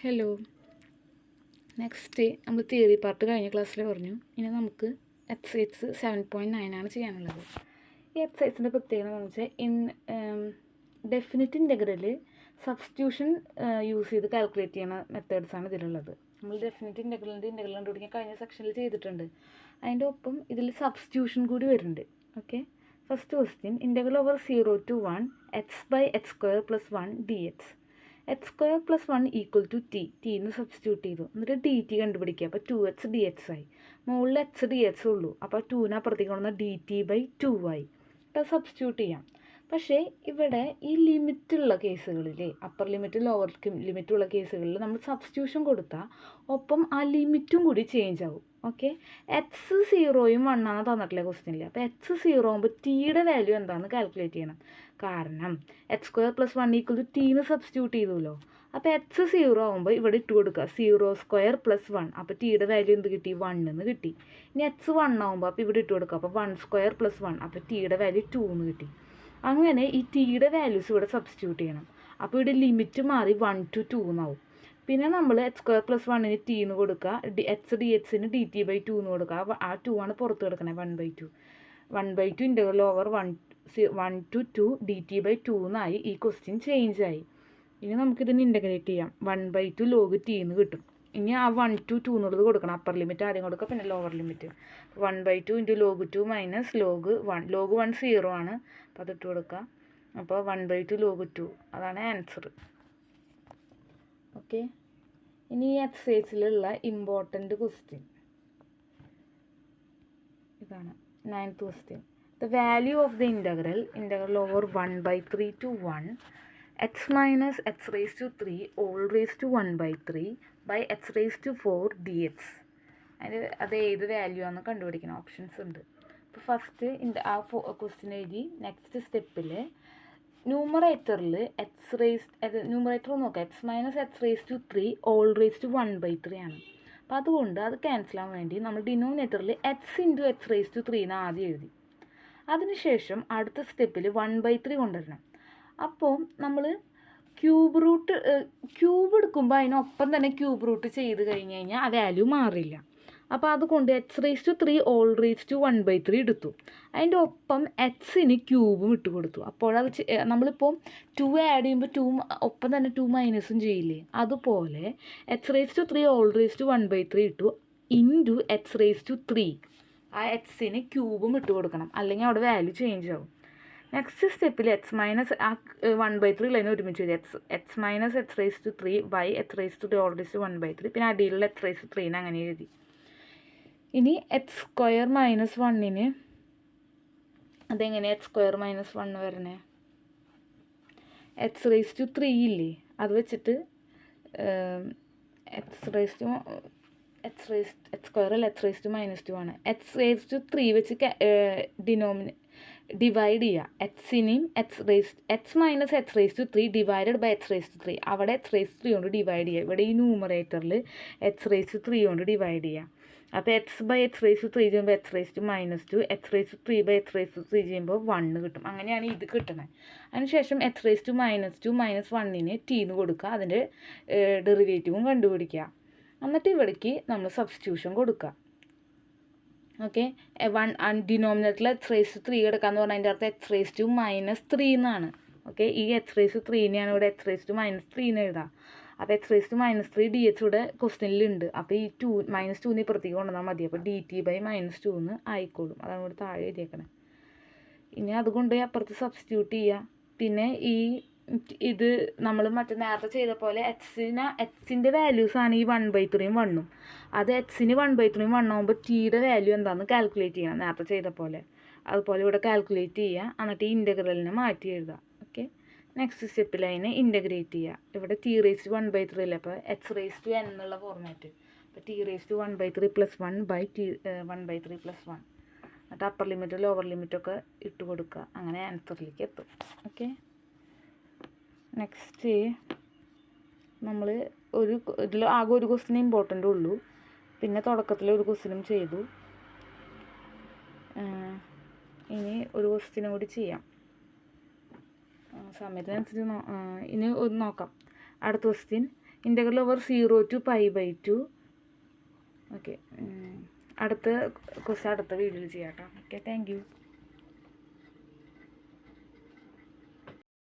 Hello. Next നമ്മൾ theory part കഴിഞ്ഞ ക്ലാസ്സിൽ പറഞ്ഞു. ഇനി നമുക്ക് എക്സസൈസ് 7.9 ആണ് ചെയ്യാനുള്ളത്. ഈ എക്സസൈസിൻ്റെ പ്രത്യേകത എന്ന് വെച്ചാൽ ഡെഫിനിറ്റ് ഇൻ്റഗ്രൽ സബ്സ്റ്റിറ്റ്യൂഷൻ യൂസ് ചെയ്ത് കാൽക്കുലേറ്റ് ചെയ്യുന്ന മെത്തേഡ്സാണ് ഇതിലുള്ളത്. നമ്മൾ ഡെഫിനിറ്റ് ഇൻ്റഗ്രൽ കണ്ടുപിടിക്കാൻ കഴിഞ്ഞ സെക്ഷനിൽ ചെയ്തിട്ടുണ്ട്. അതിൻ്റെ ഒപ്പം ഇതിൽ സബ്സ്റ്റിറ്റ്യൂഷൻ കൂടി വരുന്നുണ്ട്. Okay, first question, integral over 0 to 1 x/x² + 1 dx. x² + 1 = t substitute ചെയ്തു. എന്നിട്ട് dt കണ്ടുപിടിക്കുക. അപ്പോൾ 2x dx ആയി. മുകളിൽ x dx ഉള്ളൂ. അപ്പോൾ 2നെ അപ്പുറത്തേക്ക് കൊണ്ടുവന്നാൽ dt/2 ആയി. അത് സബ്സ്റ്റിറ്റ്യൂട്ട് ചെയ്യാം. പക്ഷേ ഇവിടെ ഈ ലിമിറ്റുള്ള കേസുകളിൽ, അപ്പർ ലിമിറ്റ് ലോവർ ലിമിറ്റുള്ള കേസുകളിൽ നമ്മൾ സബ്സ്റ്റിറ്റ്യൂഷൻ കൊടുത്താൽ ഒപ്പം ആ ലിമിറ്റും കൂടി ചേഞ്ച് ആവും. ഓക്കെ, എക്സ് 0യും 1 ആണ് തന്നിട്ടില്ല ക്വസ്റ്റ്യനിൽ. അപ്പോൾ എക്സ് 0 ആകുമ്പോൾ ടിയുടെ വാല്യൂ എന്താണെന്ന് കാൽക്കുലേറ്റ് ചെയ്യണം. കാരണം x² + 1 = t സബ്സ്റ്റിറ്റ്യൂട്ട് ചെയ്തുല്ലോ. അപ്പോൾ എക്സ് 0 ആകുമ്പോൾ ഇവിടെ ഇട്ട് കൊടുക്കുക 0² + 1. അപ്പോൾ ടിയുടെ വാല്യൂ എന്ത് കിട്ടി? 1 എന്ന് കിട്ടി. ഇനി എക്സ് 1 ആകുമ്പോൾ അപ്പോൾ ഇവിടെ ഇട്ട് കൊടുക്കുക. അപ്പോൾ 1² + 1. അപ്പോൾ ടിയുടെ വാല്യൂ 2 എന്ന് കിട്ടി. അങ്ങനെ ഈ ടിയുടെ വാല്യൂസ് ഇവിടെ സബ്സ്റ്റിറ്റ്യൂട്ട് ചെയ്യണം. അപ്പോൾ ഇവിടെ ലിമിറ്റ് മാറി 1 to 2 എന്നാവും. പിന്നെ നമ്മൾ x² + 1ന് t എന്ന് കൊടുക്കുക, x dxന് dt/2 എന്ന് കൊടുക്കുക. ആ 2 ആണ് പുറത്ത് കിടക്കണേ, 1/2. 1/2 ഇൻ്റഗ്രൽ ഓവർ 1 to 2 dt/2 എന്നായി. ഈ ക്വസ്റ്റ്യൻ ചേഞ്ച് ആയി. ഇനി നമുക്കിതിന് ഇൻ്റഗ്രേറ്റ് ചെയ്യാം. 1/2 log t എന്ന് കിട്ടും. ഇനി ആ 1 to 2 എന്നുള്ളത് കൊടുക്കണം. അപ്പർ ലിമിറ്റ് ആദ്യം കൊടുക്കുക, പിന്നെ lower limit. 1/2 × log 2 - log 1. log 1 0 ആണ്. അപ്പോൾ അതിട്ട് കൊടുക്കുക. അപ്പോൾ 1/2 log 2 അതാണ് ആൻസർ. ഓക്കെ, ഇനി ഈ എക്സസൈസിലുള്ള ഇമ്പോർട്ടൻ്റ് ക്വസ്റ്റ്യൻ ഇതാണ് 9th question. The value of the integral over 1/3 to 1 x - x⁻³ all 1/3 by x⁴ dx. അത് ഏത് വാല്യൂ ആണെന്ന് കണ്ടുപിടിക്കണം. ഓപ്ഷൻസ് ഉണ്ട്. അപ്പോൾ ഫസ്റ്റ് ആ ക്വസ്റ്റ്യൻ എഴുതി. നെക്സ്റ്റ് സ്റ്റെപ്പിൽ ന്യൂമറേറ്ററിൽ ന്യൂമറേറ്റർ നോക്കാം. x - x⁻³ all 1/3 ആണ്. അപ്പോൾ അതുകൊണ്ട് അത് ക്യാൻസൽ ആവാൻ വേണ്ടി നമ്മൾ ഡിനോമിനേറ്ററിൽ x × x⁻³ എന്ന് ആദ്യം എഴുതി. അതിനുശേഷം അടുത്ത സ്റ്റെപ്പിൽ 1/3 കൊണ്ടുവരണം. അപ്പോൾ നമ്മൾ ക്യൂബ് എടുക്കുമ്പോൾ അതിനൊപ്പം തന്നെ ക്യൂബ് റൂട്ട് ചെയ്ത് കഴിഞ്ഞ് കഴിഞ്ഞാൽ ആ വാല്യൂ മാറില്ല. അപ്പോൾ അതുകൊണ്ട് x⁻³ all 1/3 എടുത്തു. അതിൻ്റെ ഒപ്പം എക്സിന് ക്യൂബും ഇട്ട് കൊടുത്തു. അപ്പോൾ അത് നമ്മളിപ്പോൾ 2 ആഡ് ചെയ്യുമ്പോൾ 2 ഒപ്പം തന്നെ 2 മൈനസും ചെയ്യില്ലേ, അതുപോലെ x⁻³ all 1/3 ഇട്ടു ഇൻറ്റു x⁻³ ആ എക്സിന് ക്യൂബും ഇട്ട് കൊടുക്കണം, അല്ലെങ്കിൽ അവിടെ വാല്യൂ ചേഞ്ച് ആവും. നെക്സ്റ്റ് സ്റ്റെപ്പിൽ x - 1/3 ലൈന് ഒരുമിച്ച് എഴുതി. x - x⁻³ by x⁻³ all 1/3. പിന്നെ അടിയിലുള്ള x⁻³ അങ്ങനെ എഴുതി. ഇനി x² - 1ന് അതെങ്ങനെ x² - 1 വരണേ? x⁻³ ഇല്ലേ, അത് വെച്ചിട്ട് x² അല്ല, x⁻² ആണ്. x⁻³ വെച്ച് ഡിവൈഡ് ചെയ്യുക. എക്സിനെയും x - x⁻³ divided by x⁻³ അവിടെ x⁻³ കൊണ്ട് ഡിവൈഡ് ചെയ്യുക. ഇവിടെ ഈ ന്യൂമറേറ്ററിൽ x⁻³ കൊണ്ട് ഡിവൈഡ് ചെയ്യുക. അപ്പോൾ x/x⁻³ ചെയ്യുമ്പോൾ x⁻², x⁻³ x⁻³ ചെയ്യുമ്പോൾ 1 കിട്ടും. അങ്ങനെയാണ് ഇത് കിട്ടുന്നത്. അതിനുശേഷം x⁻² - 1ന് t എന്ന് കൊടുക്കുക, അതിൻ്റെ ഡെറിവേറ്റീവും കണ്ടുപിടിക്കുക. എന്നിട്ട് ഇവിടേക്ക് നമ്മൾ സബ്സ്റ്റിറ്റ്യൂഷൻ കൊടുക്കുക. ഓക്കെ, ഡിനോമിനേറ്ററിൽ x⁻³ കിടക്കാന്ന് പറഞ്ഞാൽ അതിൻ്റെ അർത്ഥം x⁻³ - 3 എന്നാണ്. ഓക്കെ, ഈ x⁻³ ഇവിടെ x⁻³ എന്ന് എഴുതാം. അപ്പോൾ x⁻³ dx ഇവിടെ ക്വസ്റ്റ്യനിലുണ്ട്. അപ്പോൾ ഈ -2 ഇപ്പുറത്തേക്ക് കൊണ്ടുവന്നാൽ മതി. അപ്പോൾ dt/-2 എന്ന് ആയിക്കോളും. അതാണ് ഇവിടെ താഴെ എഴുതിയേക്കണേ. ഇനി അതുകൊണ്ട് അപ്പുറത്ത് സബ്സ്റ്റിറ്റ്യൂട്ട് ചെയ്യുക. പിന്നെ ഇത് നമ്മൾ മറ്റേ നേരത്തെ ചെയ്ത പോലെ എക്സിൻ്റെ വാല്യൂസാണ് ഈ 1/3 1. അത് എക്സിന് 1/3 1 ആകുമ്പോൾ ടിയുടെ വാല്യൂ എന്താണെന്ന് കാൽക്കുലേറ്റ് ചെയ്യണം, നേരത്തെ ചെയ്ത പോലെ. അതുപോലെ ഇവിടെ കാൽക്കുലേറ്റ് ചെയ്യുക. എന്നിട്ട് ഈ ഇൻ്റഗ്രലിനെ മാറ്റി എഴുതുക. ഓക്കെ, നെക്സ്റ്റ് സ്റ്റെപ്പിൽ അതിനെ ഇൻ്റഗ്രേറ്റ് ചെയ്യുക. ഇവിടെ t⁻1/3 ഇല്ല, അപ്പോൾ x⁻n എന്നുള്ള ഫോർമാറ്റ്. അപ്പോൾ t⁻1/3 + 1 ബൈ 1/3 + 1. എന്നിട്ട് അപ്പർ ലിമിറ്റ് ലോവർ ലിമിറ്റൊക്കെ ഇട്ട് കൊടുക്കുക. അങ്ങനെ ആൻസറിലേക്ക് എത്തും. ഓക്കെ, നെക്സ്റ്റ് നമ്മൾ ഇതിൽ ആകെ ഒരു ക്വസ്റ്റ്യൻ ഇമ്പോർട്ടൻ്റ് ഉള്ളൂ. പിന്നെ തുടക്കത്തിൽ ഒരു ക്വസ്റ്റ്യനും ചെയ്തു. ഇനി ഒരു ക്വസ്റ്റ്യനും കൂടി ചെയ്യാം. സമയത്തിനനുസരിച്ച് ഇനി ഒന്ന് നോക്കാം. അടുത്ത question, integral over 0 to π/2. Okay, അടുത്ത വീഡിയോയിൽ ചെയ്യാം കേട്ടോ. Okay, thank U.